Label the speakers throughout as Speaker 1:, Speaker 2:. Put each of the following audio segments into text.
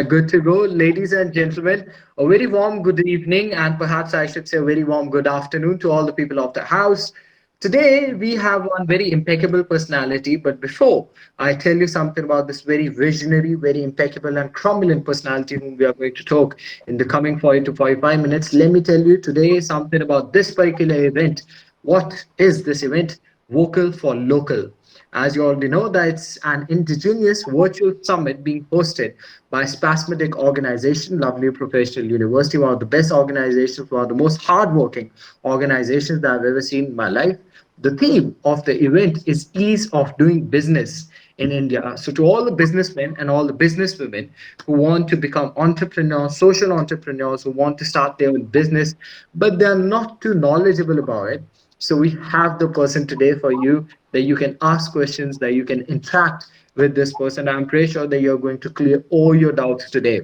Speaker 1: Good to go, ladies and gentlemen. A very warm good evening, and perhaps I should say a very warm good afternoon to all the people of the house. Today, we have one very impeccable personality. But before I tell you something about this very visionary, very impeccable, and cromulent personality whom we are going to talk in the coming 40 to 45 minutes, let me tell you today something about this particular event. What is this event? Vocal for Local. As you already know, that it's an indigenous virtual summit being hosted by Spasmodic organization, lovely professional university, one of the best organizations, one of the most hardworking organizations that I've ever seen in my life. The theme of the event is ease of doing business in India. So, to all the businessmen and all the businesswomen who want to become entrepreneurs, social entrepreneurs, who want to start their own business, but they're not too knowledgeable about it. So, we have the person today for you that you can ask questions, that you can interact with this person. I'm pretty sure that you're going to clear all your doubts today.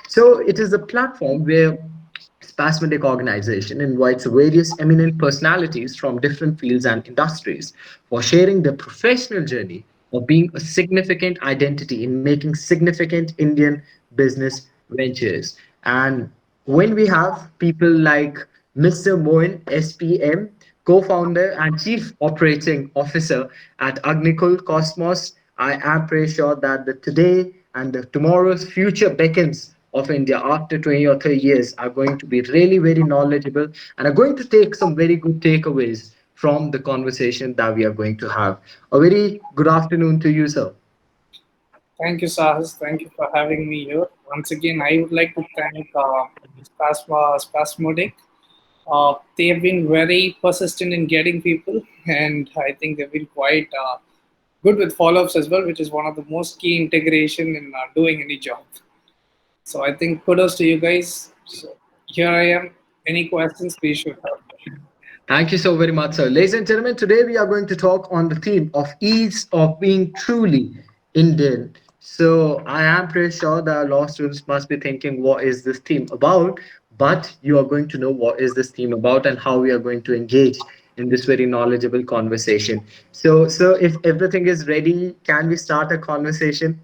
Speaker 1: So, it is a platform where Spasmodic organization invites various eminent personalities from different fields and industries for sharing their professional journey of being a significant identity in making significant Indian business ventures. And when we have people like Mr. Moin SPM, co-founder and chief operating officer at Agnikul Cosmos, I am pretty sure that the today and the tomorrow's future beckons of India after 20 or 30 years are going to be really very knowledgeable and are going to take some very good takeaways from the conversation that we are going to have. A very good afternoon to you, sir.
Speaker 2: Thank you, Sahas. Thank you for having me here. Once again, I would like to thank Spasmodic. They have been very persistent in getting people, and I think they've been quite good with follow-ups as well, which is one of the most key integration in doing any job. So I think kudos to you guys. So here I am. Any questions, please shoot out.
Speaker 1: Thank you so very much, sir. Ladies and gentlemen, today we are going to talk on the theme of ease of being truly Indian. So I am pretty sure that law students must be thinking, what is this theme about? But you are going to know what is this theme about and how we are going to engage in this very knowledgeable conversation. So if everything is ready, can we start a conversation?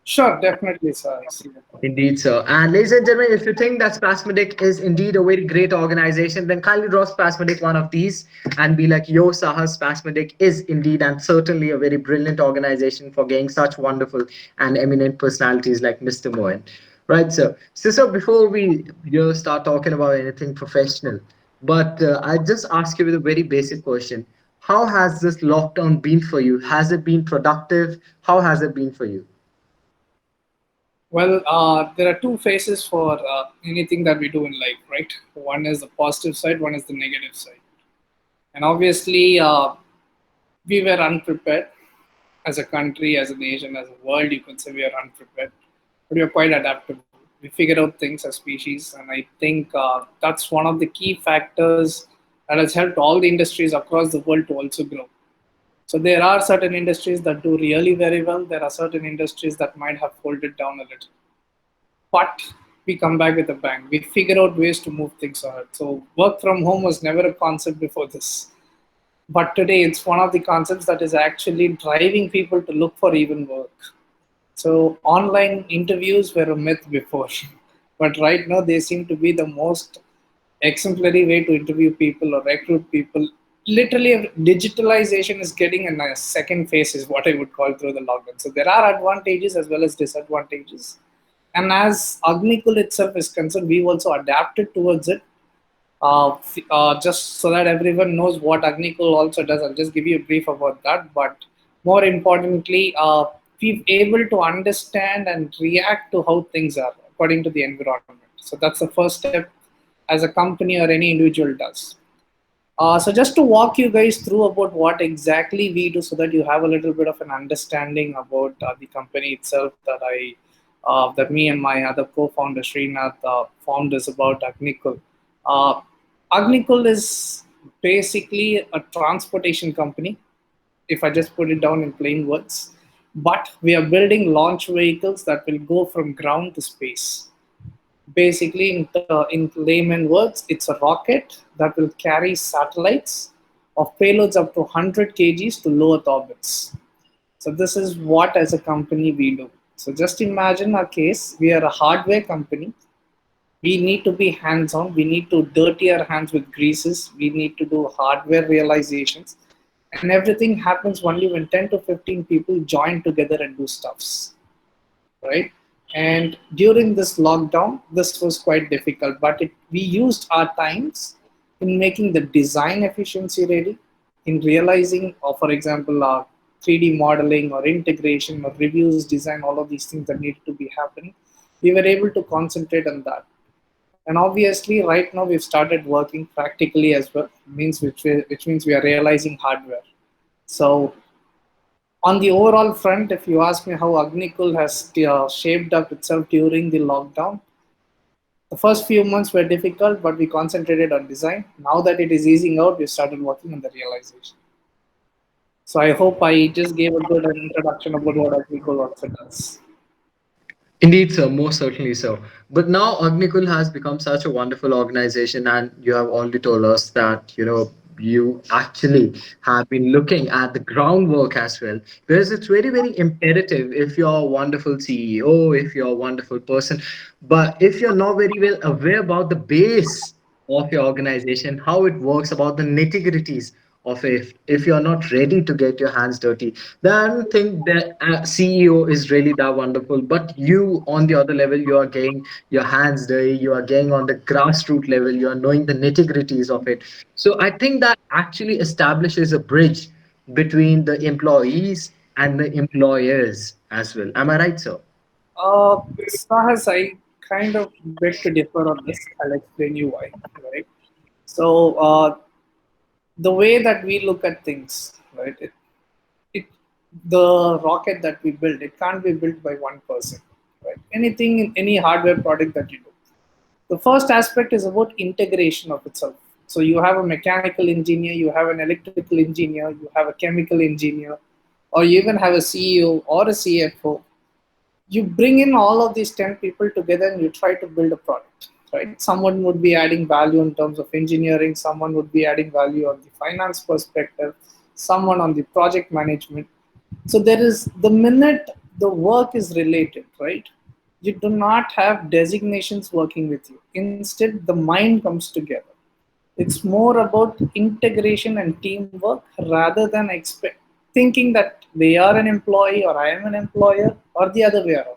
Speaker 2: Sure, definitely, Sahas.
Speaker 1: Indeed, sir. And ladies and gentlemen, if you think that Spasmodic is indeed a very great organization, then kindly draw Spasmodic one of these and be like, yo, Sahas, Spasmodic is indeed and certainly a very brilliant organization for getting such wonderful and eminent personalities like Mr. Mohan. Right, sir. So before we start talking about anything professional, but I just ask you with a very basic question. How has this lockdown been for you? Has it been productive? How has it been for you?
Speaker 2: Well, there are two phases for anything that we do in life, right? One is the positive side, one is the negative side. And obviously, we were unprepared as a country, as a nation, as a world. You could say we are unprepared, but we are quite adaptable. We figure out things as species, and I think that's one of the key factors that has helped all the industries across the world to also grow. So there are certain industries that do really very well. There are certain industries that might have folded down a little. But we come back with a bang. We figure out ways to move things ahead. So work from home was never a concept before this. But today it's one of the concepts that is actually driving people to look for even work. So online interviews were a myth before. But right now they seem to be the most exemplary way to interview people or recruit people. Literally, digitalization is getting in a second phase, is what I would call through the lockdown. So there are advantages as well as disadvantages. And as Agnikul itself is concerned, we've also adapted towards it. Just so that everyone knows what Agnikul also does, I'll just give you a brief about that. But more importantly, we're able to understand and react to how things are according to the environment. So that's the first step as a company or any individual does. So just to walk you guys through about what exactly we do so that you have a little bit of an understanding about the company itself that me and my other co-founder Srinath formed is about Agnikul. Uh, Agnikul is basically a transportation company, if I just put it down in plain words. But we are building launch vehicles that will go from ground to space. Basically, in layman words, it's a rocket that will carry satellites of payloads up to 100 kgs to low Earth orbits. So this is what, as a company, we do. So just imagine a case, we are a hardware company. We need to be hands-on. We need to dirty our hands with greases. We need to do hardware realizations. And everything happens only when 10 to 15 people join together and do stuffs, right? And during this lockdown, this was quite difficult, but we used our times in making the design efficiency ready, in realizing, or for example, 3D modeling or integration or reviews, design, all of these things that needed to be happening. We were able to concentrate on that. And obviously, right now we've started working practically as well, which means we are realizing hardware. So on the overall front, if you ask me how Agnikul has shaped up itself during the lockdown, the first few months were difficult, but we concentrated on design. Now that it is easing out, we started working on the realization. So I hope I just gave a good introduction about what Agnikul also does.
Speaker 1: Indeed, sir, most certainly so. But now Agnikul has become such a wonderful organization, and you have already told us that you actually have been looking at the groundwork as well. Because it's very, very imperative if you're a wonderful CEO, if you're a wonderful person, but if you're not very well aware about the base of your organization, how it works, about the nitty-gritties of it, if you're not ready to get your hands dirty, then I don't think the CEO is really that wonderful. But you, on the other level, you are getting your hands dirty, you are getting on the grassroots level, you are knowing the nitty-gritties of it. So I think that actually establishes a bridge between the employees and the employers as well. Am I right, sir?
Speaker 2: Sahas, I kind of beg to differ on this. I'll explain you why. Right. So the way that we look at things, right? It the rocket that we build, it can't be built by one person, right? Anything in any hardware product that you do, the first aspect is about integration of itself. So you have a mechanical engineer, you have an electrical engineer, you have a chemical engineer, or you even have a CEO or a CFO. You bring in all of these 10 people together and you try to build a product, right? Someone would be adding value in terms of engineering, someone would be adding value on the finance perspective, someone on the project management. So there is, the minute the work is related, right, you do not have designations working with you. Instead, the mind comes together. It's more about integration and teamwork rather than thinking that they are an employee or I am an employer or the other way around.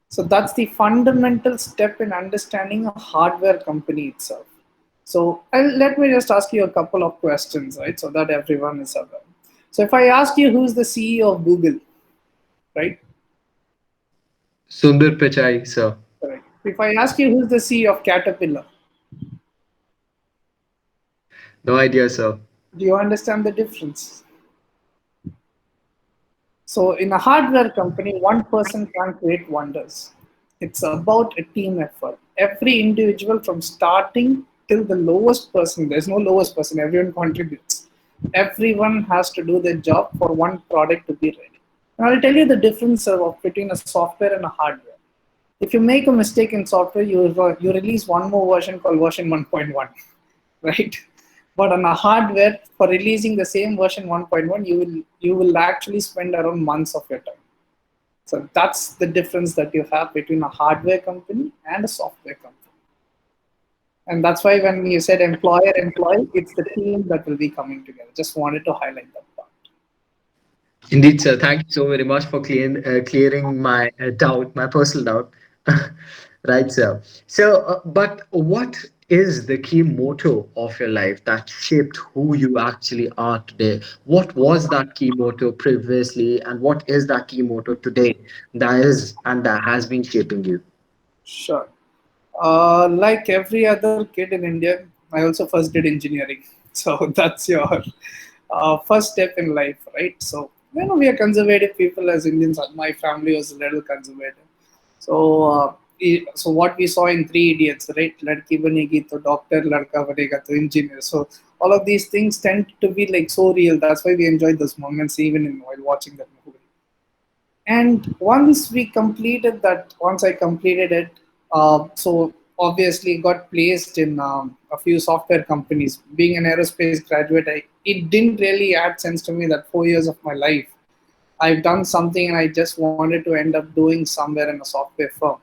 Speaker 2: So that's the fundamental step in understanding a hardware company itself. So let me just ask you a couple of questions, right, so that everyone is aware. So if I ask you who's the CEO of Google, right?
Speaker 1: Sundar Pichai, sir.
Speaker 2: Correct. If I ask you who's the CEO of Caterpillar,
Speaker 1: No idea, sir.
Speaker 2: do you understand the difference? So in a hardware company, one person can't create wonders. It's about a team effort. Every individual from starting till the lowest person, there's no lowest person, everyone contributes. Everyone has to do their job for one product to be ready. And I'll tell you the difference between a software and a hardware. If you make a mistake in software, you release one more version called version 1.1, right? But on a hardware, for releasing the same version 1.1, you will actually spend around months of your time. So that's the difference that you have between a hardware company and a software company. And that's why when you said employer, employee, it's the team that will be coming together. Just wanted to highlight that part.
Speaker 1: Indeed, sir. Thank you so very much for clearing my doubt, my personal doubt. Right, sir. So, but what is the key motto of your life that shaped who you actually are today? What was that key motto previously, and what is that key motto today that is and that has been shaping you?
Speaker 2: Sure. Like every other kid in India, I also first did engineering. So that's your first step in life, right? So, we are conservative people as Indians. My family was a little conservative. So, so what we saw in Three Idiots, right? Ladki banegi to doctor, ladka banega to engineer. So all of these things tend to be like so real. That's why we enjoyed those moments even while watching that movie. And once I completed it, so obviously got placed in a few software companies. Being an aerospace graduate, it didn't really add sense to me that 4 years of my life I've done something and I just wanted to end up doing somewhere in a software firm,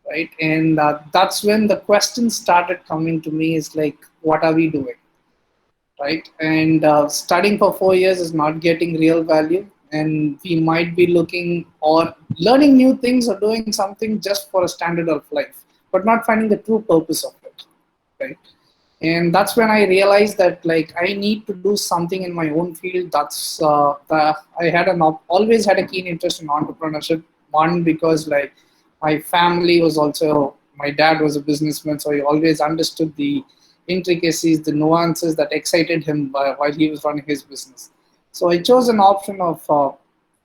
Speaker 2: right? And that's when the questions started coming to me is like, what are we doing, right? And studying for 4 years is not getting real value, and we might be looking or learning new things or doing something just for a standard of life, but not finding the true purpose of it, right? And that's when I realized that like I need to do something in my own field. That's I had always had a keen interest in entrepreneurship. One, because like my family was also, my dad was a businessman, so he always understood the intricacies, the nuances that excited him while he was running his business. So I chose an option of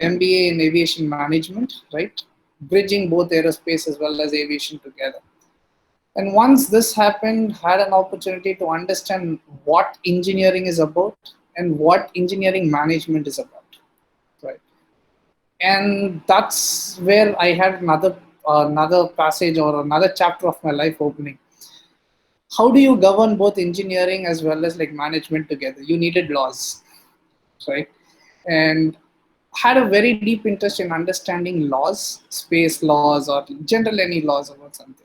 Speaker 2: MBA in aviation management, right, bridging both aerospace as well as aviation together. And once this happened, had an opportunity to understand what engineering is about and what engineering management is about, right? And that's where I had another passage or another chapter of my life opening. How do you govern both engineering as well as like management together? You needed laws, right? And had a very deep interest in understanding laws, space laws, or general any laws about something,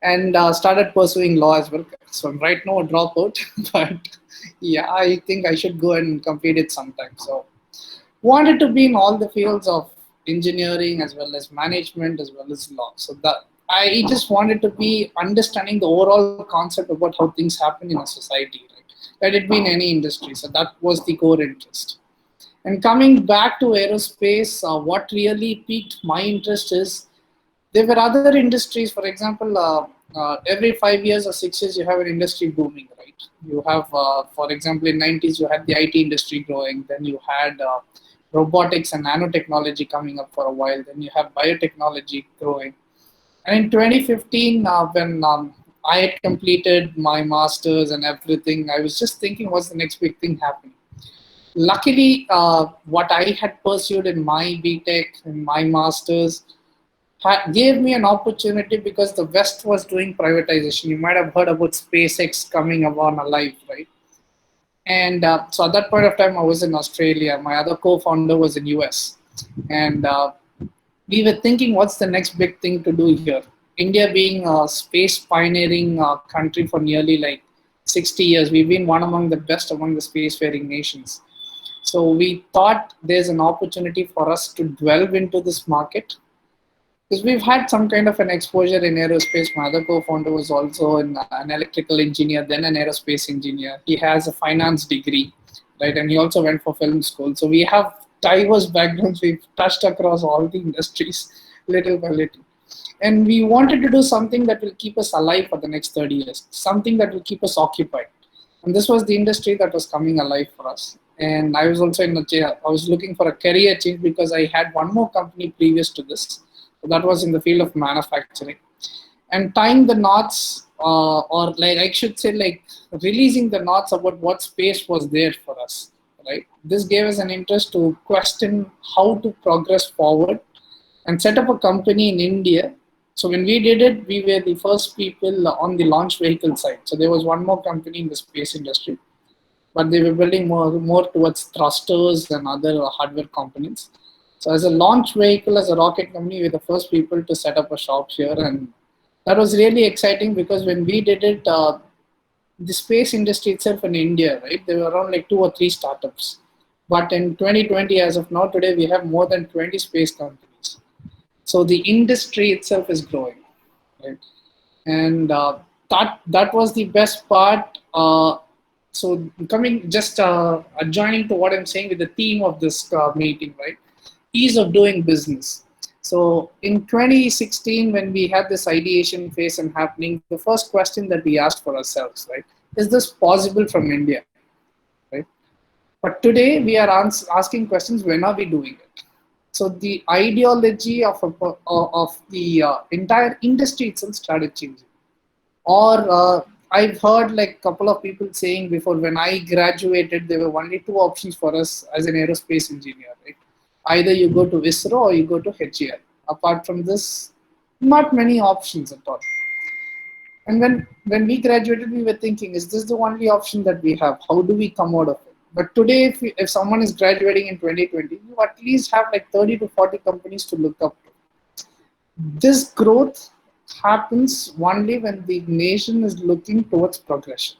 Speaker 2: and started pursuing law as well. So right now a dropout, but yeah, I think I should go and complete it sometime. So wanted to be in all the fields of engineering as well as management as well as law. So that I just wanted to be understanding the overall concept about how things happen in a society, right? Let it be in any industry. So that was the core interest. And coming back to aerospace, what really piqued my interest is there were other industries. For example, every 5 years or 6 years, you have an industry booming, right? You have, for example, in 90s, you had the IT industry growing. Then you had robotics and nanotechnology coming up for a while. Then you have biotechnology growing. And in 2015, when I had completed my master's and everything, I was just thinking, what's the next big thing happening? Luckily, what I had pursued in my BTech and my master's gave me an opportunity because the West was doing privatization. You might have heard about SpaceX coming upon alive, right? And so at that point of time, I was in Australia. My other co-founder was in US, and we were thinking, what's the next big thing to do here? India being a space pioneering country for nearly like 60 years, we've been one among the best among the spacefaring nations. So we thought there's an opportunity for us to delve into this market, because we've had some kind of an exposure in aerospace. My other co-founder was also an electrical engineer, then an aerospace engineer. He has a finance degree, right? And he also went for film school. So we have diverse backgrounds. We've touched across all the industries little by little. And we wanted to do something that will keep us alive for the next 30 years, something that will keep us occupied. And this was the industry that was coming alive for us. And I was also I was looking for a career change because I had one more company previous to this. So that was in the field of manufacturing. And tying the knots, or like I should say, like releasing the knots about what space was there for us, right? This gave us an interest to question how to progress forward and set up a company in India. So when we did it, we were the first people on the launch vehicle side. So there was one more company in the space industry, but they were building more towards thrusters and other hardware components. So as a launch vehicle, as a rocket company, we're the first people to set up a shop here. And that was really exciting because when we did it, the space industry itself in India, right, there were around like 2 or 3 startups. But in 2020, as of now, today, we have more than 20 space companies. So the industry itself is growing, right? And that was the best part. So coming just adjoining to what I'm saying with the theme of this meeting, right? Ease of doing business. So in 2016, when we had this ideation phase and happening, the first question that we asked for ourselves, right, is this possible from India, right? But today we are asking questions, when are we doing it? So the ideology of the entire industry itself started changing. Or I've heard like a couple of people saying before, when I graduated, there were only 2 options for us as an aerospace engineer, right? Either you go to ISRO or you go to HAL. Apart from this, not many options at all. And when we graduated, we were thinking, is this the only option that we have? How do we come out of it? But today, if someone is graduating in 2020, you at least have like 30 to 40 companies to look up to. This growth happens only when the nation is looking towards progression.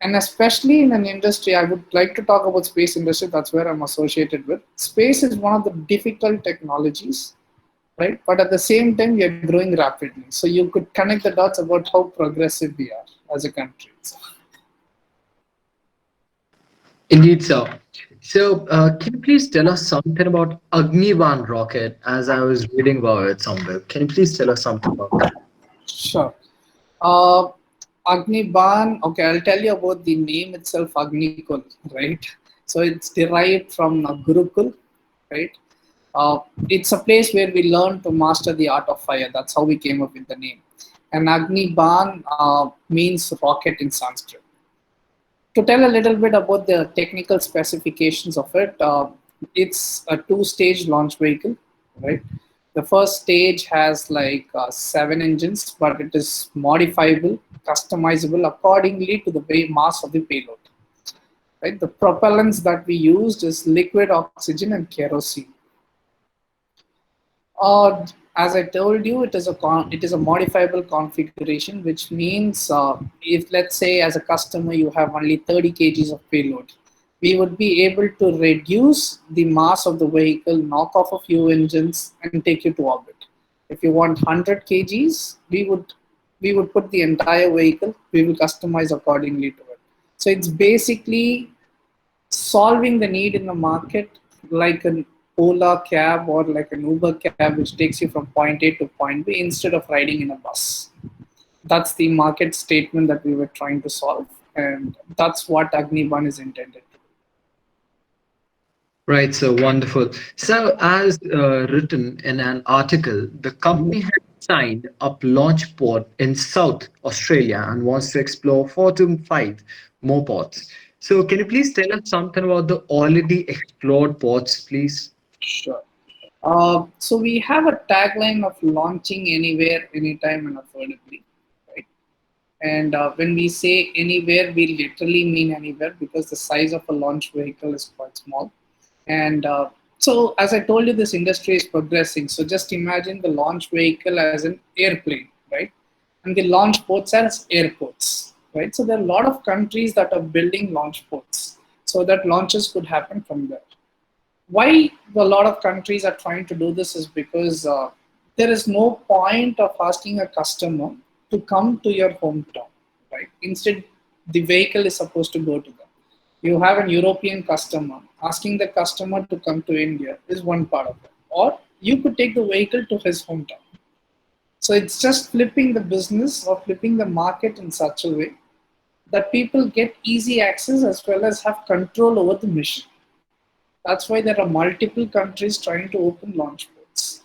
Speaker 2: And especially in an industry, I would like to talk about space industry. That's where I'm associated with. Space is one of the difficult technologies, right? But at the same time, we are growing rapidly. So you could connect the dots about how progressive we are as a country.
Speaker 1: Indeed, sir. So, can you please tell us something about Agnivan rocket? As I was reading about it somewhere, can you please tell us something about that?
Speaker 2: Sure. Uh, Agniban, okay, I'll tell you about the name itself, Agnikul, right? So it's derived from Gurukul, right? It's a place where we learn to master the art of fire. That's how we came up with the name. And Agniban means rocket in Sanskrit. To tell a little bit about the technical specifications of it, it's a two-stage launch vehicle, right? The first stage has like 7 engines, but it is modifiable, customizable accordingly to the mass of the payload. Right? The propellants that we used is liquid oxygen and kerosene. As I told you, it is a modifiable configuration, which means if let's say as a customer you have only 30 kgs of payload, we would be able to reduce the mass of the vehicle, knock off a few engines, and take you to orbit. If you want 100 kgs, we would put the entire vehicle. We will customize accordingly to it. So it's basically solving the need in the market, like an Ola cab or like an Uber cab, which takes you from point A to point B instead of riding in a bus. That's the market statement that we were trying to solve, and that's what Agniban is intended to do.
Speaker 1: Right, so wonderful. So, as written in an article, the company has signed up launch port in South Australia and wants to explore 4 to 5 more ports. So, can you please tell us something about the already explored ports, please?
Speaker 2: Sure. So we have a tagline of launching anywhere, anytime, and affordably, right? And when we say anywhere, we literally mean anywhere because the size of a launch vehicle is quite small. And so, as I told you, this industry is progressing. So just imagine the launch vehicle as an airplane, right? And the launch ports as airports, right? So there are a lot of countries that are building launch ports so that launches could happen from there. Why a lot of countries are trying to do this is because there is no point of asking a customer to come to your hometown, right? Instead, the vehicle is supposed to go to them. You have an European customer, asking the customer to come to India is one part of it. Or you could take the vehicle to his hometown. So it's just flipping the business or flipping the market in such a way that people get easy access as well as have control over the mission. That's why there are multiple countries trying to open launch ports.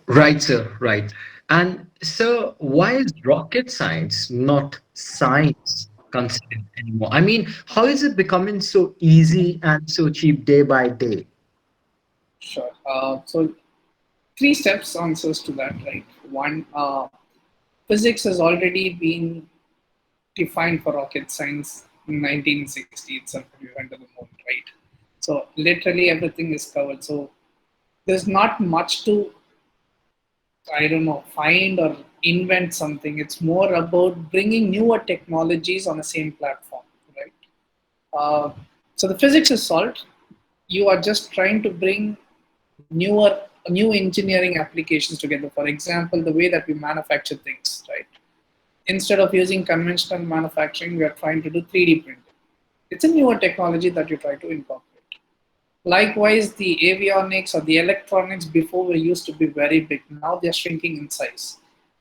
Speaker 1: Right, sir, right. And so, why is rocket science not science considered anymore? I mean, how is it becoming so easy and so cheap day by day?
Speaker 2: Sure. So three steps answers to that, right? One, physics has already been defined for rocket science in 1960 itself. We went to the moon, right? So literally everything is covered. So there's not much to, I don't know, find or invent something. It's more about bringing newer technologies on the same platform, right? Uh, so the physics is solved. You are just trying to bring newer new engineering applications together. For example, the way that we manufacture things, right? Instead of using conventional manufacturing, we are trying to do 3D printing. It's a newer technology that you try to incorporate. Likewise, the avionics or the electronics before were used to be very big. Now they're shrinking in size.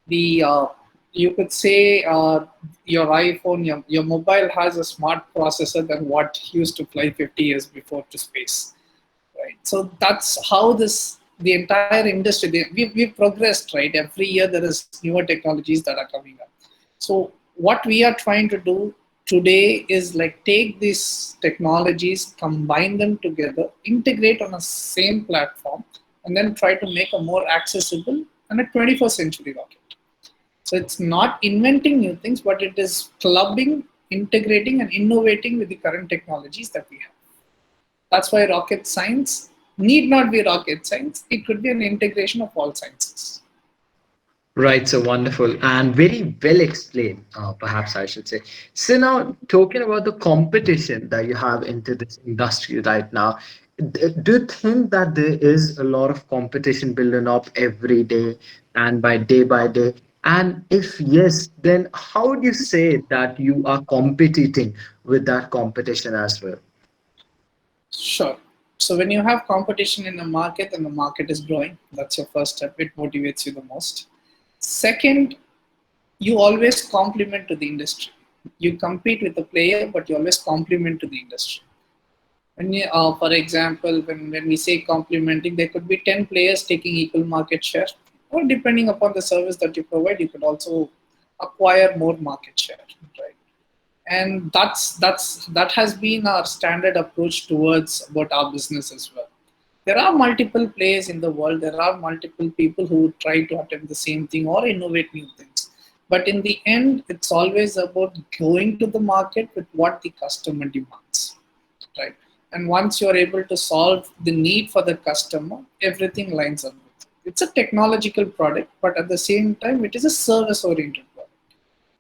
Speaker 2: The You could say your iPhone, your mobile has a smart processor than what used to fly 50 years before to space, right? So that's how the entire industry we've progressed, right? Every year there is newer technologies that are coming up. So what we are trying to do today is like take these technologies, combine them together, integrate on a same platform, and then try to make a more accessible and a 21st century rocket. So it's not inventing new things, but it is clubbing integrating and innovating with the current technologies that we have. That's why rocket science need not be rocket science. It could be an integration of all sciences.
Speaker 1: Right, so wonderful and very well explained, perhaps I should say. So now, talking about the competition that you have into this industry right now, do you think that there is a lot of competition building up every day and by day? And if yes, then how do you say that you are competing with that competition as well?
Speaker 2: Sure. So when you have competition in the market and the market is growing, that's your first step. It motivates you the most. Second, you always complement to the industry. You compete with the player, but you always complement to the industry. For example, when we say complementing, there could be 10 players taking equal market share, or depending upon the service that you provide, you could also acquire more market share, right? And that has been our standard approach towards about our business as well. There are multiple players in the world. There are multiple people who try to attempt the same thing or innovate new things. But in the end, it's always about going to the market with what the customer demands, right? And once you're able to solve the need for the customer, everything lines up. It's a technological product, but at the same time, it is a service-oriented product.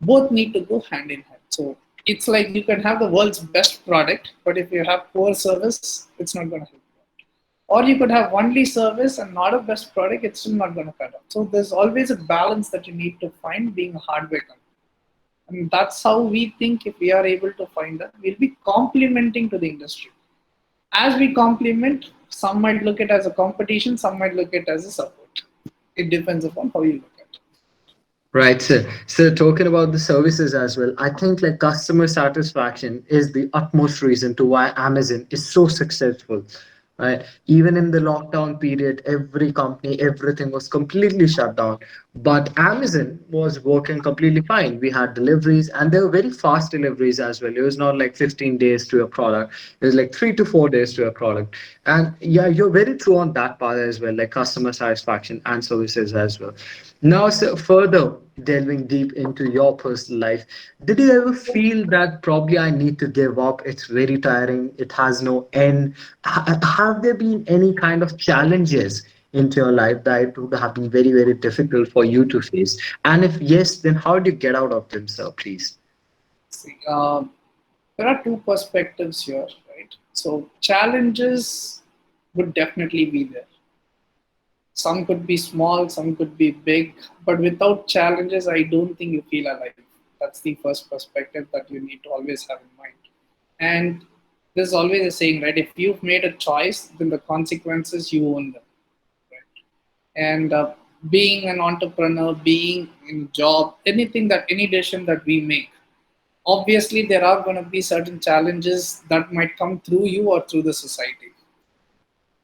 Speaker 2: Both need to go hand in hand. So it's like you can have the world's best product, but if you have poor service, it's not going to help you out. Or you could have only service and not a best product, it's still not going to cut out. So there's always a balance that you need to find being a hardware company. And that's how we think if we are able to find that, we'll be complementing to the industry. As we complement, some might look at it as a competition, some might look at it as a support. It depends upon how you look at it.
Speaker 1: Right, sir. So talking about the services as well, I think like customer satisfaction is the utmost reason to why Amazon is so successful. Right. Even in the lockdown period, every company, everything was completely shut down. But Amazon was working completely fine. We had deliveries and they were very fast deliveries as well. It was not like 15 days to a product. It was like 3 to 4 days to a product. And yeah, you're very true on that part as well, like customer satisfaction and services as well. Now, so further delving deep into your personal life, did you ever feel that probably I need to give up? It's very tiring. It has no end. Have there been any kind of challenges into your life that would have been very, very difficult for you to face? And if yes, then how do you get out of them, sir, please?
Speaker 2: See, there are two perspectives here, right? So challenges would definitely be there. Some could be small, some could be big, but without challenges, I don't think you feel alive. That's the first perspective that you need to always have in mind. And there's always a saying, right? If you've made a choice, then the consequences you own them, right? And being an entrepreneur, being in job, any decision that we make, obviously there are going to be certain challenges that might come through you or through the society.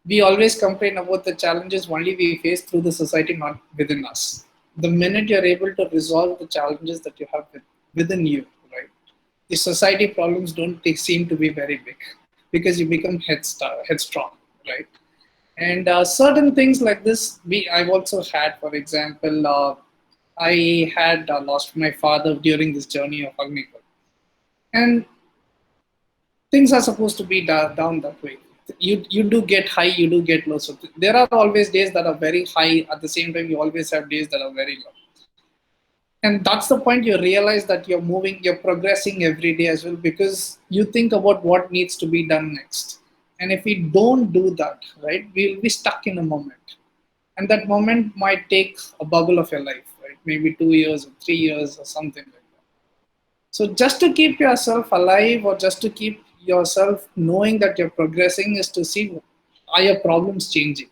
Speaker 2: We always complain about the challenges only we face through the society, not within us. The minute you're able to resolve the challenges that you have within you, right? The society problems don't seem to be very big because you become headstrong, right? And certain things like this, I've also had, for example, I had lost my father during this journey of Agnikul. And things are supposed to be down that way. You do get high, you do get low. So there are always days that are very high. At the same time, you always have days that are very low. And that's the point you realize that you're moving, you're progressing every day as well because you think about what needs to be done next. And if we don't do that, right, we'll be stuck in a moment. And that moment might take a bubble of your life, right? Maybe 2 years or 3 years or something like that. So just to keep yourself alive or just to keep yourself knowing that you're progressing is to see, are your problems changing?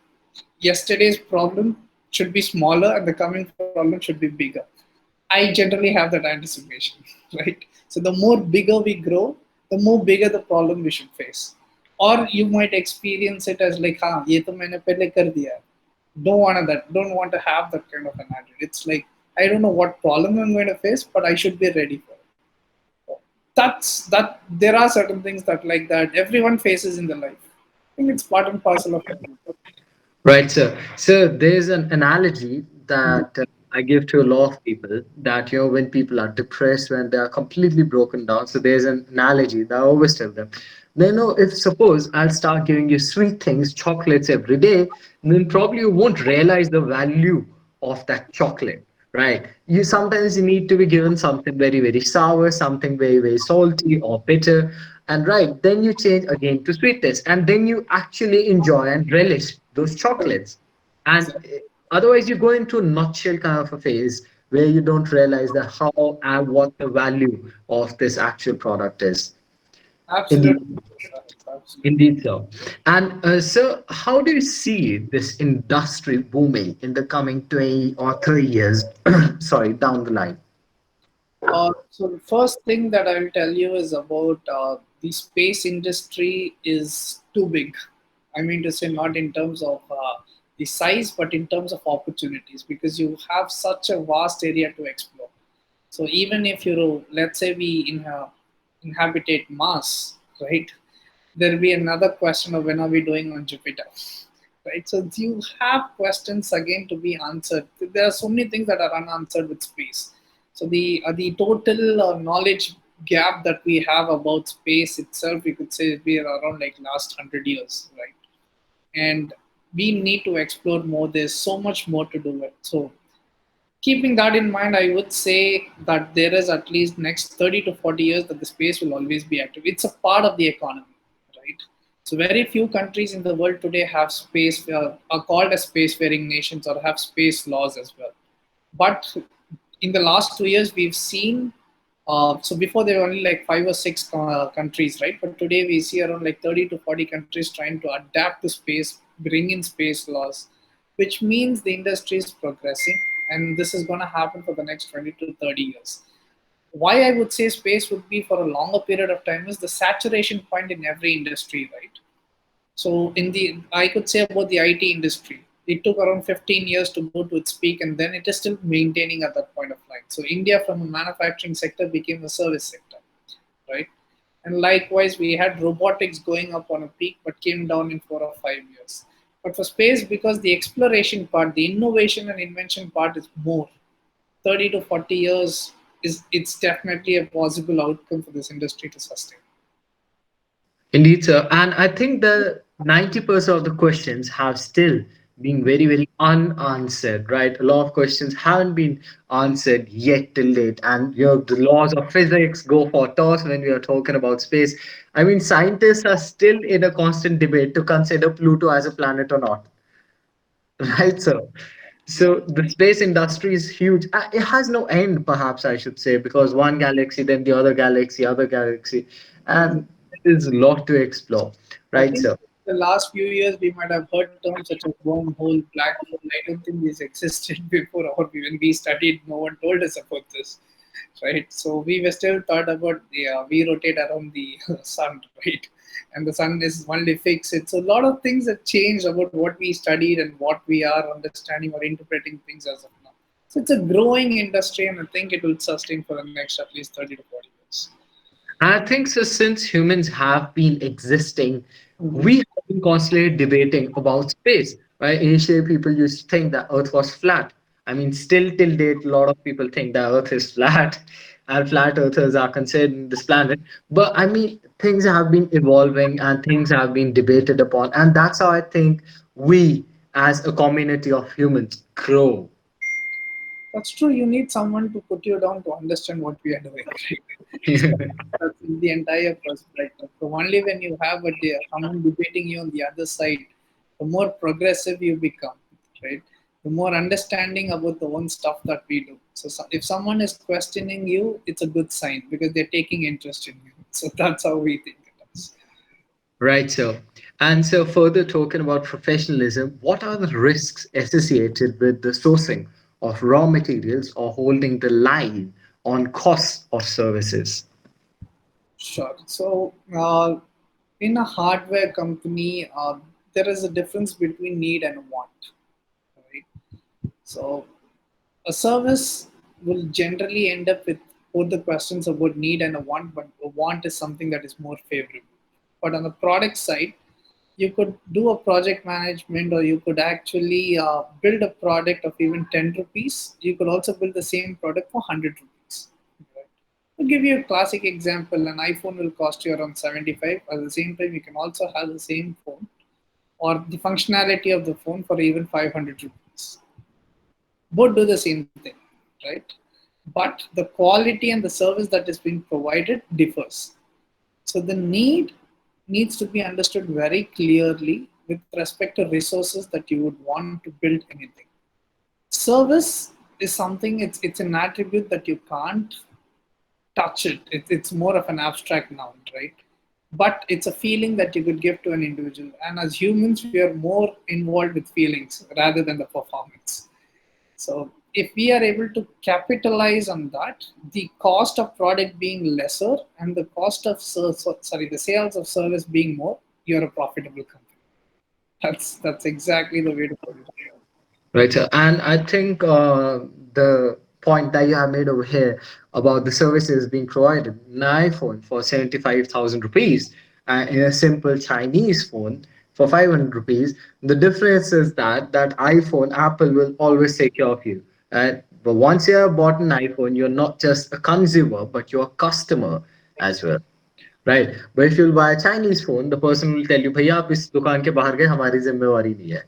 Speaker 2: Yesterday's problem should be smaller and the coming problem should be bigger. I generally have that anticipation, right? So the more bigger we grow, the more bigger the problem we should face. Or you might experience it as like, ye to maine pehle kar diya. Don't want to have that kind of an attitude. It's like, I don't know what problem I'm going to face, but I should be ready for it. That there are certain things that like that everyone faces in their life. I think it's part and parcel of it.
Speaker 1: Right, sir. So there's an analogy that I give to a lot of people that, when people are depressed, when they are completely broken down. So there's an analogy that I always tell them. They know, if suppose I'll start giving you sweet things, chocolates every day, then probably you won't realize the value of that chocolate, right? You sometimes you need to be given something very, very sour, something very, very salty or bitter. And right, then you change again to sweetness, and then you actually enjoy and relish those chocolates. And otherwise, you go into a nutshell kind of a phase where you don't realize that how and what the value of this actual product is.
Speaker 2: Absolutely.
Speaker 1: Indeed,
Speaker 2: Absolutely.
Speaker 1: indeed, so. And so, how do you see this industry booming in the coming 20 or 30 years? Sorry, down the line.
Speaker 2: So the first thing that I will tell you is about the space industry is too big. I mean to say, not in terms of the size, but in terms of opportunities, because you have such a vast area to explore. So even if you, let's say we inhabitate Mars, right? There'll be another question of when are we doing on Jupiter, right? So you have questions again to be answered. There are so many things that are unanswered with space. So the total knowledge gap that we have about space itself, you could say, be around like last 100 years, right? And we need to explore more. There's so much more to do it. So keeping that in mind, I would say that there is at least next 30 to 40 years that the space will always be active. It's a part of the economy, right? So very few countries in the world today have space, are called as spacefaring nations or have space laws as well. But in the last 2 years, we've seen, so before there were only like 5 or 6 countries, right? But today we see around like 30 to 40 countries trying to adapt to space, bring in space laws, which means the industry is progressing. And this is going to happen for the next 20 to 30 years. Why I would say space would be for a longer period of time is the saturation point in every industry, right? So in the, I could say about the IT industry, it took around 15 years to go to its peak, and then it is still maintaining at that point of line. So India, from a manufacturing sector, became a service sector, right? And likewise, we had robotics going up on a peak, but came down in 4 or 5 years. But for space, because the exploration part, the innovation and invention part is more, 30 to 40 years is, it's definitely a possible outcome for this industry to sustain.
Speaker 1: Indeed, sir. And I think the 90% of the questions have still been very, very unanswered, right? A lot of questions haven't been answered yet till date. And the laws of physics go for toss when we are talking about space. I mean, scientists are still in a constant debate to consider Pluto as a planet or not. Right, sir. So the space industry is huge. It has no end, perhaps I should say, because one galaxy, then the other galaxy, and there's a lot to explore.
Speaker 2: I
Speaker 1: Right,
Speaker 2: think
Speaker 1: sir.
Speaker 2: the last few years we might have heard terms such as wormhole, black hole. I don't think these existed before, or when we studied, no one told us about this, right? So we were still taught about the we rotate around the sun, right? And the sun is only fixed. It's a lot of things that changed about what we studied and what we are understanding or interpreting things as of now. So it's a growing industry, and I think it will sustain for the next at least 30 to 40 years.
Speaker 1: I think so. Since humans have been existing,
Speaker 2: Mhm.
Speaker 1: we have been constantly debating about space. Right? Initially, people used to think that Earth was flat. I mean, still till date, a lot of people think that Earth is flat, and flat earthers are considered in this planet. But I mean, things have been evolving and things have been debated upon, and that's how I think we, as a community of humans, grow.
Speaker 2: That's true. You need someone to put you down to understand what we are doing. Right? So that's the entire perspective. So only when you have someone debating you on the other side, the more progressive you become, right? The more understanding about the own stuff that we do. So if someone is questioning you, it's a good sign because they're taking interest in you. So that's how we think it is.
Speaker 1: Right, so. And so, further talking about professionalism, what are the risks associated with the sourcing of raw materials or holding the line on costs of services?
Speaker 2: Sure. So, in a hardware company, there is a difference between need and want, right? So, a service will generally end up with both the questions about need and a want, but a want is something that is more favorable. But on the product side, You could do a project management, or you could actually build a product of even 10 rupees. You could also build the same product for 100 rupees. Right? To give you a classic example, an iPhone will cost you around 75. At the same time, you can also have the same phone or the functionality of the phone for even 500 rupees. Both do the same thing, right? But the quality and the service that is being provided differs. So the need needs to be understood very clearly with respect to resources that you would want to build anything. Service is something, it's an attribute that you can't touch it's more of an abstract noun, right? But it's a feeling that you could give to an individual. And as humans, we are more involved with feelings rather than the performance. So if we are able to capitalize on that, the cost of product being lesser and the cost of the sales of service being more, you're a profitable company. That's exactly the way to put it.
Speaker 1: Right, sir. And I think the point that you have made over here about the services being provided, an iPhone for 75,000 rupees in a simple Chinese phone for 500 rupees, the difference is that iPhone, Apple will always take care of you. But once you have bought an iPhone, you're not just a consumer, but you're a customer as well. Right. But if you'll buy a Chinese phone, the person will tell you, भैया आप इस दुकान के बाहर गए हमारी जिम्मेवारी नहीं है.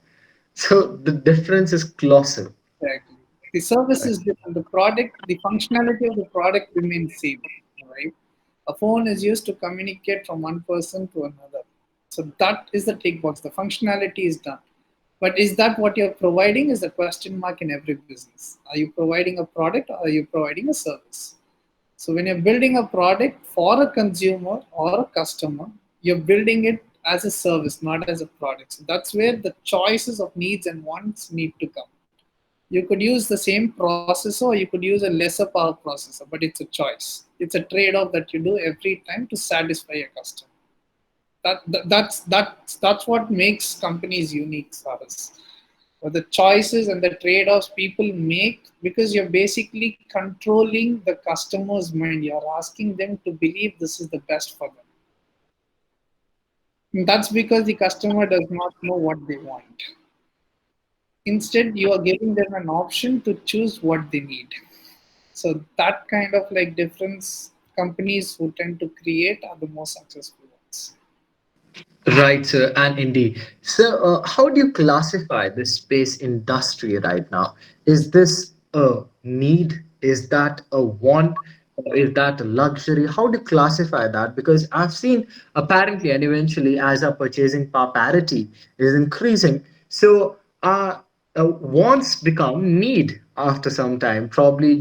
Speaker 1: So the difference is colossal.
Speaker 2: Exactly. The service is different. The product, the functionality of the product remains same, right? A phone is used to communicate from one person to another. So that is the tick box. The functionality is done. But is that what you're providing is a question mark in every business. Are you providing a product or are you providing a service? So when you're building a product for a consumer or a customer, you're building it as a service, not as a product. So that's where the choices of needs and wants need to come. You could use the same processor or you could use a lesser power processor, but it's a choice. It's a trade-off that you do every time to satisfy a customer. That's what makes companies unique, Saras. Or the choices and the trade-offs people make, because you're basically controlling the customer's mind. You're asking them to believe this is the best for them. And that's because the customer does not know what they want. Instead, you are giving them an option to choose what they need. So that kind of like difference companies who tend to create are the most successful ones.
Speaker 1: Right, sir, and indeed. So, how do you classify the space industry right now? Is this a need? Is that a want? Or is that a luxury? How do you classify that? Because I've seen apparently and eventually, as our purchasing power parity is increasing, so wants become need after some time. Probably,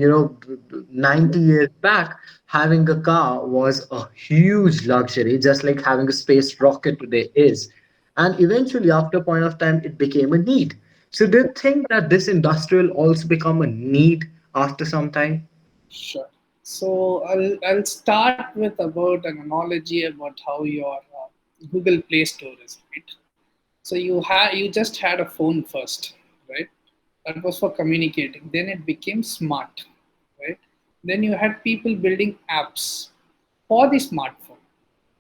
Speaker 1: 90 years back, having a car was a huge luxury, just like having a space rocket today is. And eventually, after a point of time, it became a need. So, do you think that this industry will also become a need after some time?
Speaker 2: Sure. So I'll start with about an analogy about how your Google Play Store is, right? So you just had a phone first, right? That was for communicating. Then it became smart, right? Then you had people building apps for the smartphone,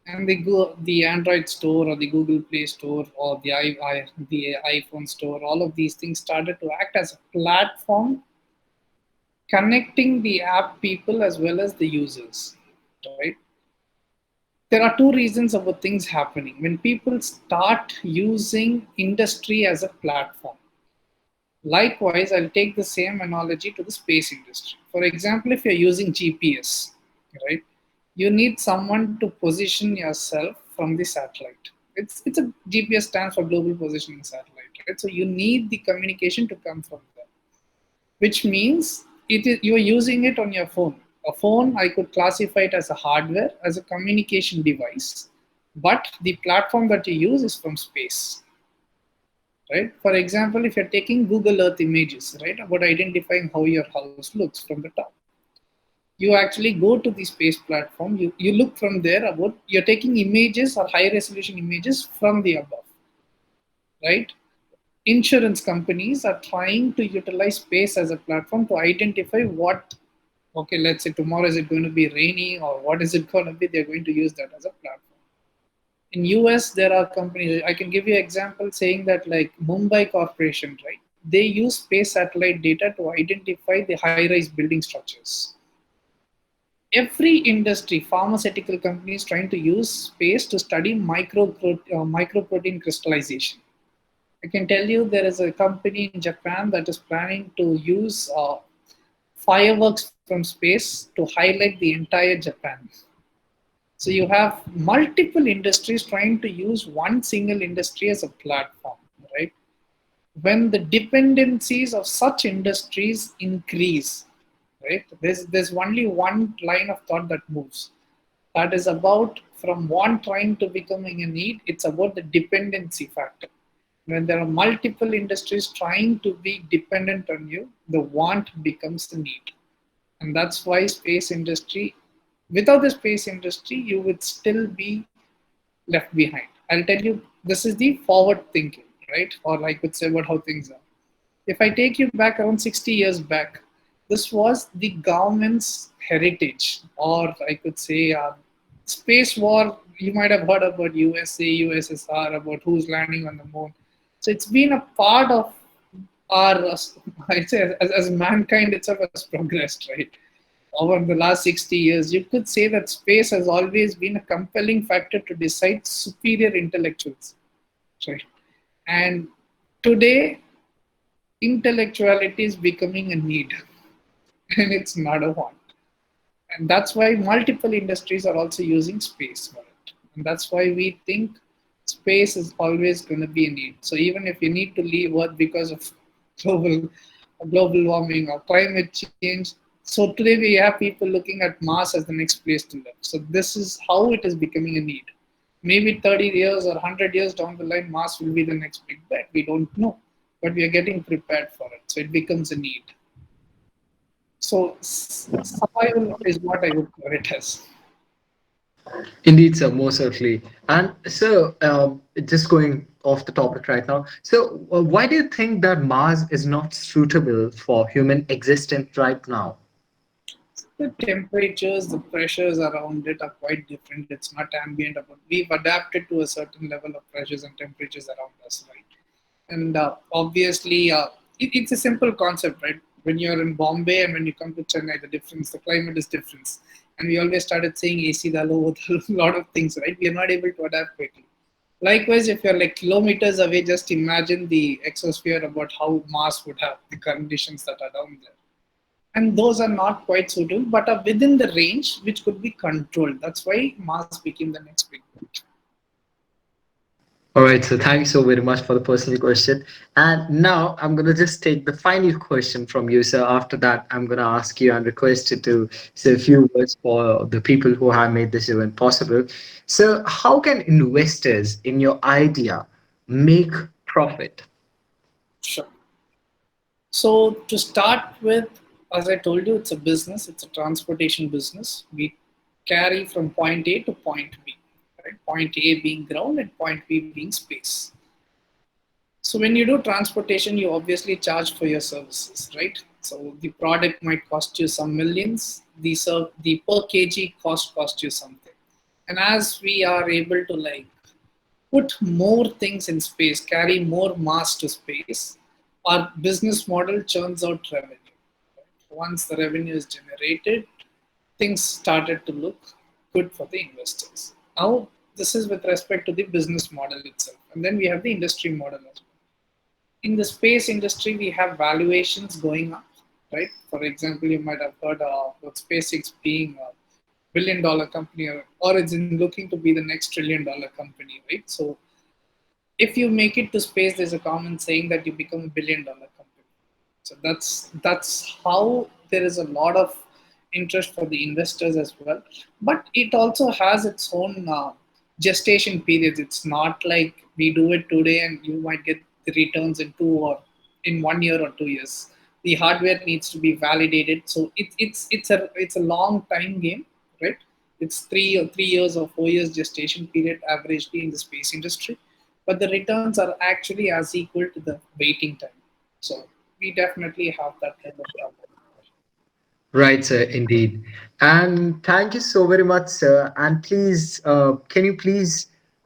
Speaker 2: and the Android store or the Google Play Store or the iPhone store. All of these things started to act as a platform connecting the app people as well as the users, right? There are two reasons about things happening when people start using industry as a platform. Likewise, I'll take the same analogy to the space industry. For example, if you're using GPS, right, you need someone to position yourself from the satellite. It's a GPS stands for global positioning satellite, right? So you need the communication to come from there, which means you are using it on your phone. A phone, I could classify it as a hardware, as a communication device, but the platform that you use is from space, right? For example, if you're taking Google Earth images, right, about identifying how your house looks from the top, you actually go to the space platform. You look from there about you're taking images or high resolution images from the above, right? Insurance companies are trying to utilize space as a platform to identify what, okay, let's say tomorrow is it going to be rainy or what is it going to be, they're going to use that as a platform. In US, there are companies. I can give you example saying that like Mumbai Corporation, right? They use space satellite data to identify the high-rise building structures. Every industry, pharmaceutical companies trying to use space to study microprotein crystallization. I can tell you there is a company in Japan that is planning to use fireworks from space to highlight the entire Japan. So you have multiple industries trying to use one single industry as a platform, right? When the dependencies of such industries increase, right? There's only one line of thought that moves. That is about from want trying to becoming a need. It's about the dependency factor. When there are multiple industries trying to be dependent on you, the want becomes the need. And that's why space industry, without the space industry, you would still be left behind. I'll tell you, this is the forward thinking, right? Or I could say about how things are. If I take you back around 60 years back, this was the government's heritage, or I could say space war. You might have heard about USA, USSR, about who's landing on the moon. So it's been a part of our, I'd say, as mankind itself has progressed, right? Over the last 60 years, you could say that space has always been a compelling factor to decide superior intellectuals, right? And today, intellectuality is becoming a need and it's not a want. And that's why multiple industries are also using space for it. And that's why we think space is always going to be a need. So even if you need to leave Earth because of global global warming or climate change, so today we have people looking at Mars as the next place to live. So this is how it is becoming a need. Maybe 30 years or 100 years down the line, Mars will be the next big bet. We don't know, but we are getting prepared for it. So it becomes a need. So survival is what I would call it as.
Speaker 1: Indeed, sir, most certainly. And so, just going off the topic right now. So, why do you think that Mars is not suitable for human existence right now?
Speaker 2: The temperatures, the pressures around it are quite different. It's not ambient. We've adapted to a certain level of pressures and temperatures around us, right? And obviously, it's a simple concept, right? When you're in Bombay and when you come to Chennai, the difference, the climate is different. And we always started saying AC dalo, a lot of things, right? We are not able to adapt quickly. Likewise, if you're like kilometers away, just imagine the exosphere about how Mars would have the conditions that are down there. And those are not quite suitable, but are within the range which could be controlled. That's why Mars became the next big one.
Speaker 1: All right, so thank you so very much for the personal question. And now I'm going to just take the final question from you, sir. After that, I'm going to ask you and request you to say a few words for the people who have made this event possible. So, how can investors in your idea make profit?
Speaker 2: Sure. So to start with, as I told you, it's a business. It's a transportation business. We carry from point A to point B. Right? Point A being ground and point B being space. So when you do transportation, you obviously charge for your services, right? So the product might cost you some millions. The per kg cost you something. And as we are able to like put more things in space, carry more mass to space, our business model churns out revenue. Once the revenue is generated, things started to look good for the investors. Now, this is with respect to the business model itself. And then we have the industry model as well. In the space industry, we have valuations going up, right? For example, you might have heard about SpaceX being a billion-dollar company, or it's in looking to be the next trillion-dollar company, right? So if you make it to space, there's a common saying that you become a billion-dollar company. So that's how there is a lot of interest for the investors as well. But it also has its own gestation periods. It's not like we do it today and you might get the returns in 1 year or 2 years. The hardware needs to be validated, so it's a long time game, right? It's 3 years or 4 years gestation period averagely in the space industry, but the returns are actually as equal to the waiting time. So we definitely have that kind of problem.
Speaker 1: Right, sir, indeed. And thank you so very much, sir. And please, can you please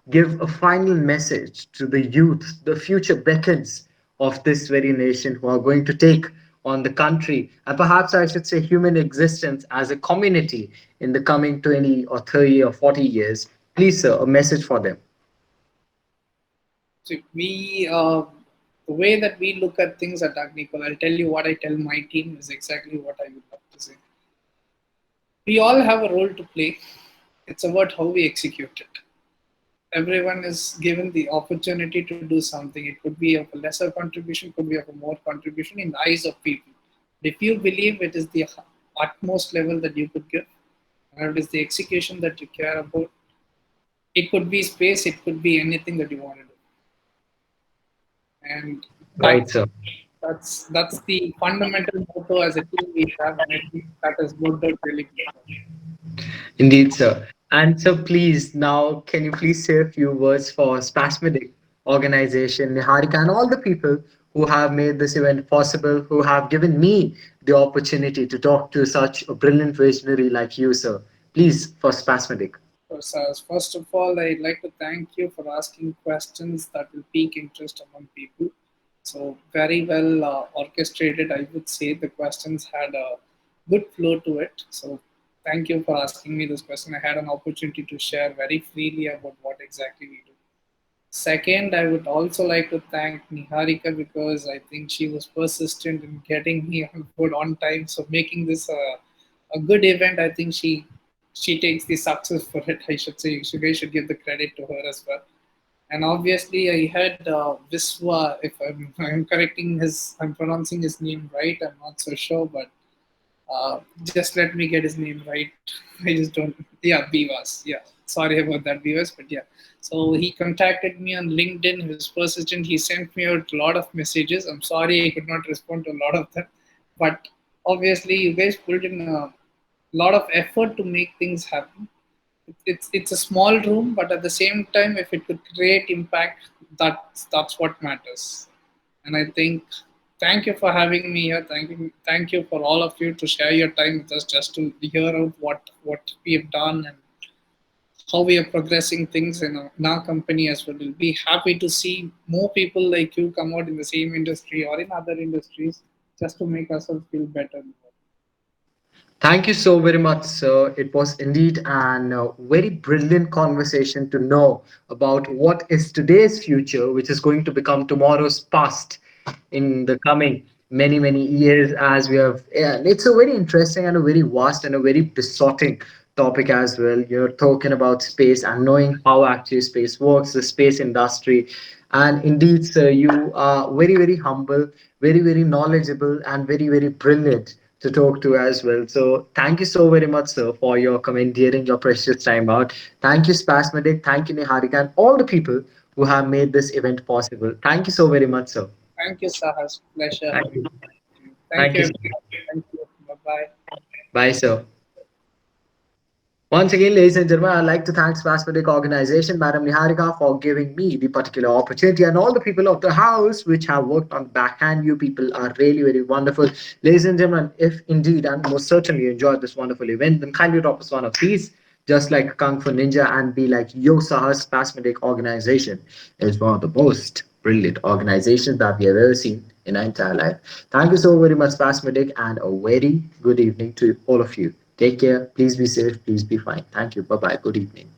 Speaker 1: give a final message to the youth, the future beckons of this very nation who are going to take on the country, and perhaps I should say human existence as a community in the coming 20 or 30 or 40 years? Please, sir, a message for them.
Speaker 2: So the way that we look at things at Agnicol, I'll tell you what I tell my team is exactly what I would love to say. We all have a role to play. It's about how we execute it. Everyone is given the opportunity to do something. It could be of a lesser contribution, could be of a more contribution in the eyes of people. If you believe it is the utmost level that you could give, and it is the execution that you care about, it could be space, it could be anything that you want to do. And
Speaker 1: Right, sir.
Speaker 2: that's the fundamental motto as a team we have, and I think that has worked out really good.
Speaker 1: Indeed, sir. And so, please, now, can you please say a few words for Spasmodic organization, Niharika, and all the people who have made this event possible, who have given me the opportunity to talk to such a brilliant visionary like you, sir? Please, for Spasmodic.
Speaker 2: First of all, I'd like to thank you for asking questions that will pique interest among people. So very well orchestrated, I would say. The questions had a good flow to it. So thank you for asking me this question. I had an opportunity to share very freely about what exactly we do. Second, I would also like to thank Niharika because I think she was persistent in getting me on board on time. So making this a good event, I think she takes the success for it. I should say you guys should give the credit to her as well. And obviously, I had Viswa. If I'm correcting I'm pronouncing his name right. I'm not so sure, but just let me get his name right. I just don't. Yeah, Bivas. Yeah, sorry about that, Bivas. But yeah, so he contacted me on LinkedIn. He was persistent. He sent me out a lot of messages. I'm sorry I could not respond to a lot of them, but obviously, you guys put in a lot of effort to make things happen. It's a small room, but at the same time, if it could create impact, that's what matters. And I think thank you for having me here. Thank you for all of you to share your time with us just to hear out what we have done and how we are progressing things in our company as well. We'll be happy to see more people like you come out in the same industry or in other industries just to make ourselves feel better.
Speaker 1: Thank you so very much, sir. It was indeed an very brilliant conversation to know about what is today's future, which is going to become tomorrow's past in the coming many, many years. As we have, yeah, it's a very interesting and a very vast and a very besotting topic as well. You're talking about space and knowing how actually space works, the space industry. And indeed, sir, you are very, very humble, very, very knowledgeable, and very, very brilliant to talk to as well. So thank you so very much, sir, for your commandeering your precious time out. Thank you, Spasmodic. Thank you, Niharika, and all the people who have made this event possible. Thank you so very much, sir.
Speaker 2: Thank you, Sahas. Pleasure
Speaker 1: Thank
Speaker 2: having
Speaker 1: you.
Speaker 2: you. Thank
Speaker 1: Thank you.
Speaker 2: you,
Speaker 1: So
Speaker 2: everyone. Thank you. Bye bye.
Speaker 1: bye, sir. Once again, ladies and gentlemen, I'd like to thank Spasmodic Organization, Madam Niharika, for giving me the particular opportunity and all the people of the house which have worked on the backhand. You people are really very wonderful. Ladies and gentlemen, if indeed and most certainly you enjoyed this wonderful event, then kindly drop us one of these, just like Kung Fu Ninja, and be like, Yo Sahas Spasmodic Organization is one of the most brilliant organizations that we have ever seen in our entire life. Thank you so very much, Spasmodic, and a very good evening to all of you. Take care. Please be safe. Please be fine. Thank you. Bye bye. Good evening.